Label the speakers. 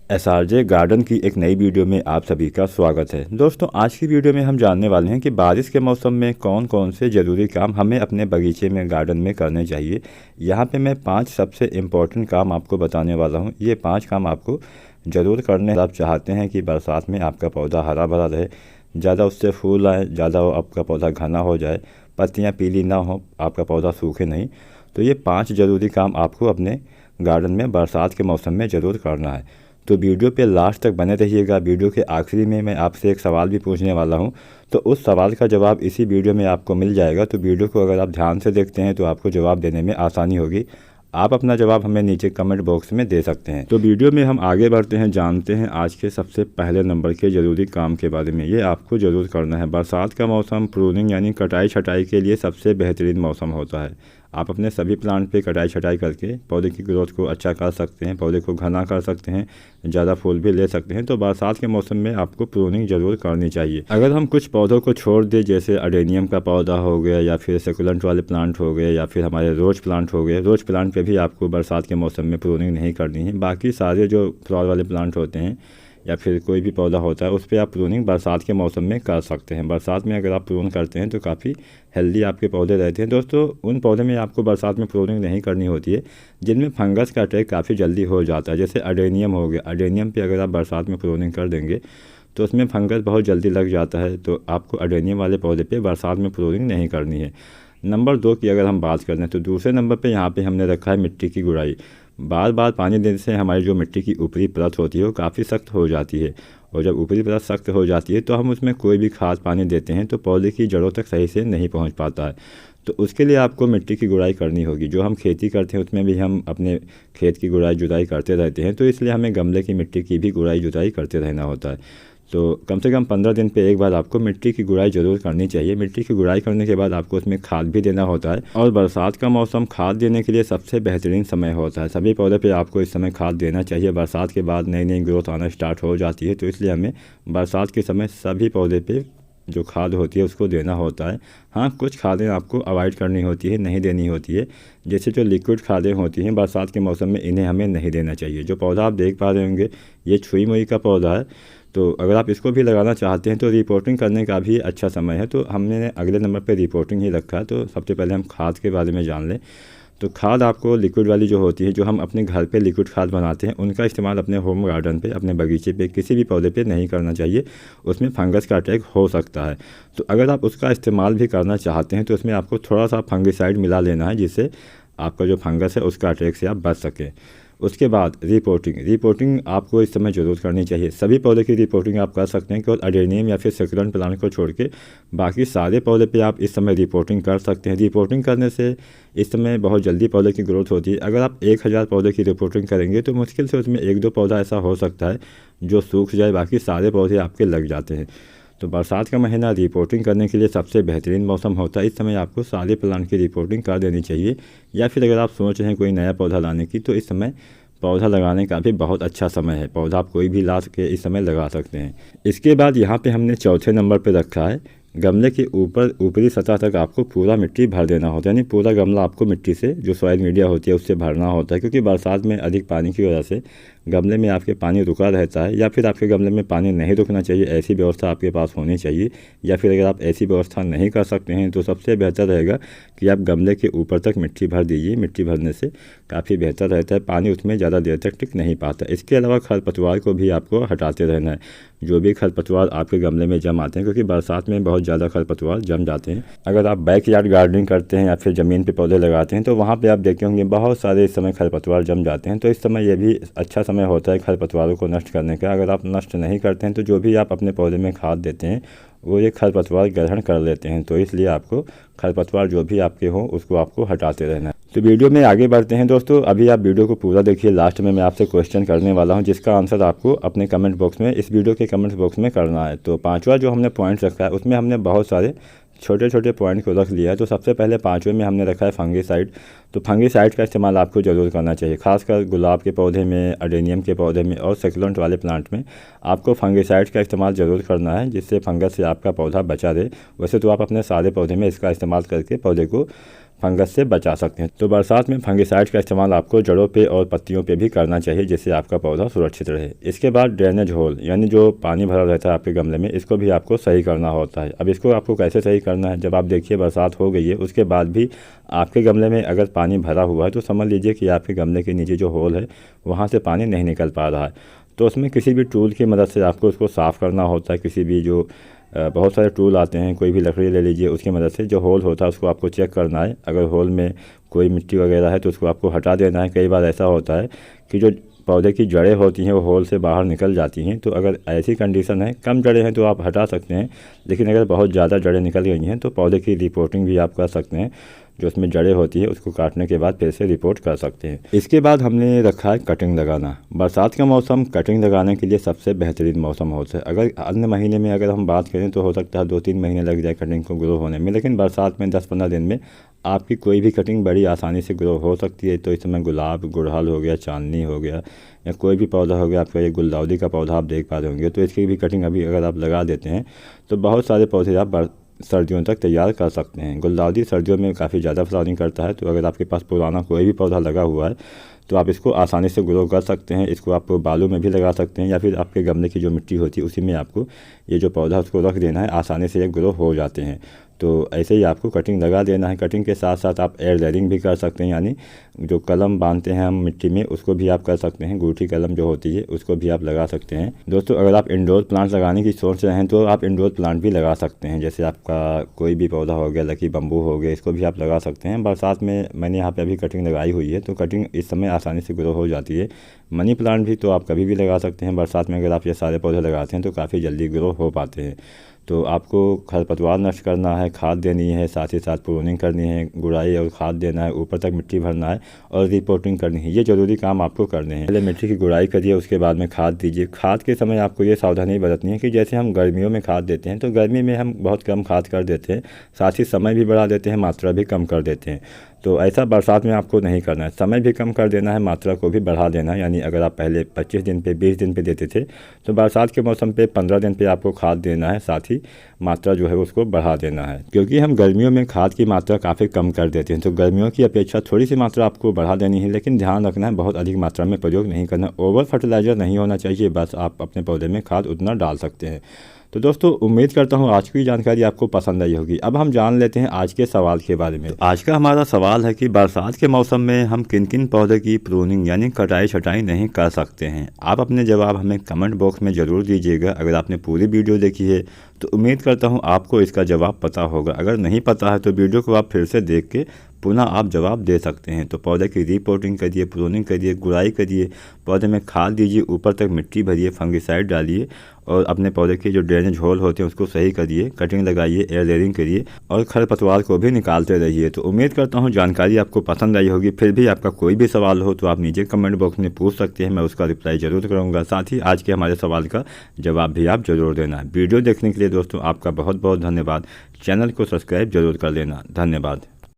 Speaker 1: SRJ garden की एक नई वीडियो में आप सभी का स्वागत है। दोस्तों, आज की वीडियो में हम जानने वाले हैं कि बारिश के मौसम में कौन कौन से ज़रूरी काम हमें अपने बगीचे में, गार्डन में करने चाहिए। यहाँ पे मैं 5 सबसे इम्पोर्टेंट काम आपको बताने वाला हूँ। ये 5 काम आपको ज़रूर करने। आप चाहते हैं कि बरसात में आपका पौधा हरा भरा रहे, ज़्यादा उससे फूल आए, ज़्यादा आपका पौधा घना हो जाए, पत्तियाँ पीली ना हो, आपका पौधा सूखे नहीं, तो ये 5 ज़रूरी काम आपको अपने गार्डन में बरसात के मौसम में ज़रूर करना है। तो वीडियो पे लास्ट तक बने रहिएगा। वीडियो के आखिरी में मैं आपसे एक सवाल भी पूछने वाला हूं, तो उस सवाल का जवाब इसी वीडियो में आपको मिल जाएगा। तो वीडियो को अगर आप ध्यान से देखते हैं तो आपको जवाब देने में आसानी होगी। आप अपना जवाब हमें नीचे कमेंट बॉक्स में दे सकते हैं। तो वीडियो में हम आगे बढ़ते हैं, जानते हैं आज के सबसे पहले नंबर के ज़रूरी काम के बारे में। ये आपको ज़रूर करना है। बरसात का मौसम प्रूनिंग यानी कटाई छटाई के लिए सबसे बेहतरीन मौसम होता है। आप अपने सभी प्लांट पे कटाई छटाई करके पौधे की ग्रोथ को अच्छा कर सकते हैं, पौधे को घना कर सकते हैं, ज़्यादा फूल भी ले सकते हैं। तो बरसात के मौसम में आपको प्रूनिंग ज़रूर करनी चाहिए। अगर हम कुछ पौधों को छोड़ दें, जैसे अडेनियम का पौधा हो गया, या फिर सेकुलेंट वाले प्लांट हो गए, या फिर हमारे रोज प्लांट हो गए, रोज प्लांट पे भी आपको बरसात के मौसम में प्रूनिंग नहीं करनी है। बाकी सारे जो फ्लावर वाले प्लांट होते हैं या फिर कोई भी पौधा होता है, उस पर आप प्रूनिंग बरसात के मौसम में कर सकते हैं। बरसात में अगर आप प्रून करते हैं तो काफ़ी हेल्दी आपके पौधे रहते हैं। दोस्तों, उन पौधे में आपको बरसात में प्रूनिंग नहीं करनी होती है जिनमें फंगस का अटैक काफ़ी जल्दी हो जाता है। जैसे अडेनियम हो गया, अडेनियम पे अगर आप बरसात में प्रूनिंग कर देंगे तो उसमें फंगस बहुत जल्दी लग जाता है। तो आपको अडेनियम वाले पौधे पे बरसात में प्रूनिंग नहीं करनी है। नंबर 2 की अगर हम बात करें तो दूसरे नंबर पे यहाँ पे हमने रखा है मिट्टी की गुड़ाई। बार बार पानी देने से हमारी जो मिट्टी की ऊपरी परत होती है वो काफ़ी सख्त हो जाती है, और जब ऊपरी परत सख्त हो जाती है तो हम उसमें कोई भी खाद पानी देते हैं तो पौधे की जड़ों तक सही से नहीं पहुंच पाता है। तो उसके लिए आपको मिट्टी की गुड़ाई करनी होगी। जो हम खेती करते हैं उसमें भी हम अपने खेत की गुड़ाई जुताई करते रहते हैं, तो इसलिए हमें गमले की मिट्टी की भी गुड़ाई जुताई करते रहना होता है। तो कम से कम 15 दिन पे एक बार आपको मिट्टी की गुड़ाई ज़रूर करनी चाहिए। मिट्टी की गुड़ाई करने के बाद आपको उसमें खाद भी देना होता है, और बरसात का मौसम खाद देने के लिए सबसे बेहतरीन समय होता है। सभी पौधे पे आपको इस समय खाद देना चाहिए। बरसात के बाद नई नई ग्रोथ आना स्टार्ट हो जाती है, तो इसलिए हमें बरसात के समय सभी पौधे पे जो खाद होती है उसको देना होता है। हाँ, कुछ खादें आपको अवॉइड करनी होती है, नहीं देनी होती है। जैसे जो लिक्विड खादें होती हैं बरसात के मौसम में, इन्हें हमें नहीं देना चाहिए। जो पौधा आप देख पा रहे होंगे, ये छुई मुई का पौधा है। तो अगर आप इसको भी लगाना चाहते हैं तो रिपोर्टिंग करने का भी अच्छा समय है। तो हमने अगले नंबर पे रिपोर्टिंग ही रखा है। तो सबसे पहले हम खाद के बारे में जान लें। तो खाद आपको लिक्विड वाली जो होती है, जो हम अपने घर पे लिक्विड खाद बनाते हैं, उनका इस्तेमाल अपने होम गार्डन पे, अपने बगीचे पे, किसी भी पौधे पे नहीं करना चाहिए। उसमें फंगस का अटैक हो सकता है। तो अगर आप उसका इस्तेमाल भी करना चाहते हैं तो उसमें आपको थोड़ा सा फंगिसाइड मिला लेना है, जिससे आपका जो फंगस है उसका अटैक से आप बच सकें। उसके बाद रिपोर्टिंग आपको इस समय ज़रूर करनी चाहिए। सभी पौधे की रिपोर्टिंग आप कर सकते हैं, केवल अडेनियम या फिर सेकुलेंट प्लांट को छोड़ के बाकी सारे पौधे पे आप इस समय रिपोर्टिंग कर सकते हैं। रिपोर्टिंग करने से इस समय बहुत जल्दी पौधे की ग्रोथ होती है। अगर आप 1000 पौधे की रिपोर्टिंग करेंगे तो मुश्किल से उसमें 1-2 पौधा ऐसा हो सकता है जो सूख जाए, बाकी सारे पौधे आपके लग जाते हैं। तो बरसात का महीना रिपोर्टिंग करने के लिए सबसे बेहतरीन मौसम होता है। इस समय आपको सारे प्लांट की रिपोर्टिंग कर देनी चाहिए। या फिर अगर आप सोच रहे हैं कोई नया पौधा लाने की, तो इस समय पौधा लगाने का भी बहुत अच्छा समय है। पौधा आप कोई भी ला के इस समय लगा सकते हैं। इसके बाद यहाँ पे हमने चौथे नंबर पे रखा है, गमले के ऊपरी सतह तक आपको पूरा मिट्टी भर देना होता है। यानी पूरा गमला आपको मिट्टी से, जो सॉइल मीडिया होती है, उससे भरना होता है। क्योंकि बरसात में अधिक पानी की वजह से गमले में आपके पानी रुका रहता है, या फिर आपके गमले में पानी नहीं रुकना चाहिए, ऐसी व्यवस्था आपके पास होनी चाहिए। या फिर अगर आप ऐसी व्यवस्था नहीं कर सकते हैं तो सबसे बेहतर रहेगा कि आप गमले के ऊपर तक मिट्टी भर दीजिए। मिट्टी भरने से काफ़ी बेहतर रहता है, पानी उसमें ज़्यादा देर तक टिक नहीं पाता। इसके अलावा खरपतवार को भी आपको हटाते रहना है। जो भी खरपतवार आपके गमले में जम आते हैं, क्योंकि बरसात में बहुत ज़्यादा खरपतवार जम जाते हैं। अगर आप बैकयार्ड गार्डनिंग करते हैं या फिर ज़मीन पे पौधे लगाते हैं तो वहाँ पे आप देखे होंगे बहुत सारे इस समय खरपतवार जम जाते हैं। तो इस समय ये भी अच्छा समय होता है खरपतवारों को नष्ट करने का। अगर आप नष्ट नहीं करते हैं तो जो भी आप अपने पौधे में खाद देते हैं वो ये खरपतवार ग्रहण कर लेते हैं। तो इसलिए आपको खरपतवार जो भी आपके हों उसको आपको हटाते रहना है। तो वीडियो में आगे बढ़ते हैं दोस्तों। अभी आप वीडियो को पूरा देखिए। लास्ट में मैं आपसे क्वेश्चन करने वाला हूं, जिसका आंसर आपको अपने कमेंट बॉक्स में, इस वीडियो के कमेंट बॉक्स में करना है। तो 5वां जो हमने पॉइंट रखा है उसमें हमने बहुत सारे छोटे छोटे पॉइंट को रख लिया है। तो सबसे पहले 5वें में हमने रखा है फंगिसाइड। तो फंगिसाइड का इस्तेमाल आपको ज़रूर करना चाहिए, खासकर गुलाब के पौधे में, अडेनियम के पौधे में और सेकुलेंट वाले प्लांट में आपको फंगिसाइड का इस्तेमाल ज़रूर करना है, जिससे फंगस से आपका पौधा बचा रहे। वैसे तो आप अपने सारे पौधे में इसका इस्तेमाल करके पौधे को फंगस से बचा सकते हैं। तो बरसात में फंगिसाइड का इस्तेमाल आपको जड़ों पे और पत्तियों पे भी करना चाहिए, जिससे आपका पौधा सुरक्षित रहे। इसके बाद ड्रेनेज होल यानी जो पानी भरा रहता है आपके गमले में, इसको भी आपको सही करना होता है। अब इसको आपको कैसे सही करना है, जब आप देखिए बरसात हो गई है उसके बाद भी आपके गमले में अगर पानी भरा हुआ है तो समझ लीजिए कि आपके गमले के नीचे जो होल है वहाँ से पानी नहीं निकल पा रहा है। तो उसमें किसी भी टूल की मदद से आपको उसको साफ़ करना होता है। किसी भी जो बहुत सारे टूल आते हैं, कोई भी लकड़ी ले लीजिए, उसकी मदद से जो होल होता है उसको आपको चेक करना है। अगर होल में कोई मिट्टी वगैरह है तो उसको आपको हटा देना है। कई बार ऐसा होता है कि जो पौधे की जड़ें होती हैं वो होल से बाहर निकल जाती हैं। तो अगर ऐसी कंडीशन है, कम जड़ें हैं तो आप हटा सकते हैं, लेकिन अगर बहुत ज़्यादा जड़ें निकल गई हैं तो पौधे की रिपोर्टिंग भी आप कर सकते हैं। जो उसमें जड़ें होती है उसको काटने के बाद फिर से रिपोर्ट कर सकते हैं। इसके बाद हमने रखा है कटिंग लगाना। बरसात का मौसम कटिंग लगाने के लिए सबसे बेहतरीन मौसम होता है। अगर अन्य महीने में अगर हम बात करें तो हो सकता है 2-3 महीने लग जाए कटिंग को ग्रो होने में, लेकिन बरसात में 10-15 दिन में आपकी कोई भी कटिंग बड़ी आसानी से ग्रो हो सकती है। तो इस समय गुलाब, गुड़हल हो गया, चांदनी हो गया, या कोई भी पौधा हो गया, आपका ये गुलदाउदी का पौधा आप देख पा रहे होंगे, तो इसकी भी कटिंग अभी अगर आप लगा देते हैं तो बहुत सारे पौधे आप सर्दियों तक तैयार कर सकते हैं। गुलदाउदी सर्दियों में काफ़ी ज़्यादा फ्लावरिंग करता है, तो अगर आपके पास पुराना कोई भी पौधा लगा हुआ है तो आप इसको आसानी से ग्रो कर सकते हैं। इसको आप बालू में भी लगा सकते हैं, या फिर आपके गमले की जो मिट्टी होती है उसी में आपको ये जो पौधा उसको रख देना है, आसानी से ये ग्रो हो जाते हैं। तो ऐसे ही आपको कटिंग लगा देना है। कटिंग के साथ साथ आप एयर लेयरिंग भी कर सकते हैं, यानी जो कलम बांधते हैं हम मिट्टी में उसको भी आप कर सकते हैं। गूठी कलम जो होती है उसको भी आप लगा सकते हैं। दोस्तों, अगर आप इंडोर प्लांट लगाने की सोच रहे हैं तो आप इंडोर प्लांट भी लगा सकते हैं। जैसे आपका कोई भी पौधा हो गया, लकी बम्बू हो गया, इसको भी आप लगा सकते हैं। बरसात में मैंने यहाँ पे अभी कटिंग लगाई हुई है, तो कटिंग इस समय आसानी से ग्रो हो जाती है। मनी प्लांट भी तो आप कभी भी लगा सकते हैं। बरसात में अगर आप ये सारे पौधे लगाते हैं तो काफ़ी जल्दी ग्रो हो पाते हैं। तो आपको खरपतवार नष्ट करना है, खाद देनी है, साथ ही साथ प्रूनिंग करनी है, गुड़ाई और खाद देना है, ऊपर तक मिट्टी भरना है और रिपोर्टिंग करनी है। ये ज़रूरी काम आपको करने हैं। पहले मिट्टी की गुड़ाई करिए, उसके बाद में खाद दीजिए। खाद के समय आपको ये सावधानी बरतनी है कि जैसे हम गर्मियों में खाद देते हैं तो गर्मी में हम बहुत कम खाद कर देते हैं, साथ ही समय भी बढ़ा देते हैं, मात्रा भी कम कर देते हैं। तो ऐसा बरसात में आपको नहीं करना है। समय भी कम कर देना है, मात्रा को भी बढ़ा देना है। यानी अगर आप पहले 25 दिन पे, 20 दिन पे देते थे तो बरसात के मौसम पे 15 दिन पे आपको खाद देना है, साथ ही मात्रा जो है उसको बढ़ा देना है। क्योंकि हम गर्मियों में खाद की मात्रा काफ़ी कम कर देते हैं, तो गर्मियों की अपेक्षा थोड़ी सी मात्रा आपको बढ़ा देनी है, लेकिन ध्यान रखना है बहुत अधिक मात्रा में प्रयोग नहीं करना। ओवर फर्टिलाइज़र नहीं होना चाहिए, बस आप अपने पौधे में खाद उतना डाल सकते हैं। तो दोस्तों, उम्मीद करता हूँ आज की जानकारी आपको पसंद आई होगी। अब हम जान लेते हैं आज के सवाल के बारे में। आज का हमारा सवाल है कि बरसात के मौसम में हम किन किन पौधे की प्रूनिंग यानी कटाई छटाई नहीं कर सकते हैं। आप अपने जवाब हमें कमेंट बॉक्स में ज़रूर दीजिएगा। अगर आपने पूरी वीडियो देखी है तो उम्मीद करता हूँ आपको इसका जवाब पता होगा। अगर नहीं पता है तो वीडियो को आप फिर से देख के पुनः आप जवाब दे सकते हैं। तो पौधे की रिपोर्टिंग करिए, प्रूनिंग करिए, गुड़ाई करिए, पौधे में खाद दीजिए, ऊपर तक मिट्टी भरिए, फंगिसाइड डालिए और अपने पौधे के जो ड्रेनेज होल होते हैं उसको सही करिए, कटिंग लगाइए, एयर लेयरिंग करिए और खरपतवार को भी निकालते रहिए। तो उम्मीद करता हूँ जानकारी आपको पसंद आई होगी। फिर भी आपका कोई भी सवाल हो तो आप नीचे कमेंट बॉक्स में पूछ सकते हैं, मैं उसका रिप्लाई ज़रूर करूँगा। साथ ही आज के हमारे सवाल का जवाब भी आप ज़रूर देना। वीडियो देखने के लिए दोस्तों आपका बहुत बहुत धन्यवाद। चैनल को सब्सक्राइब जरूर कर लेना। धन्यवाद।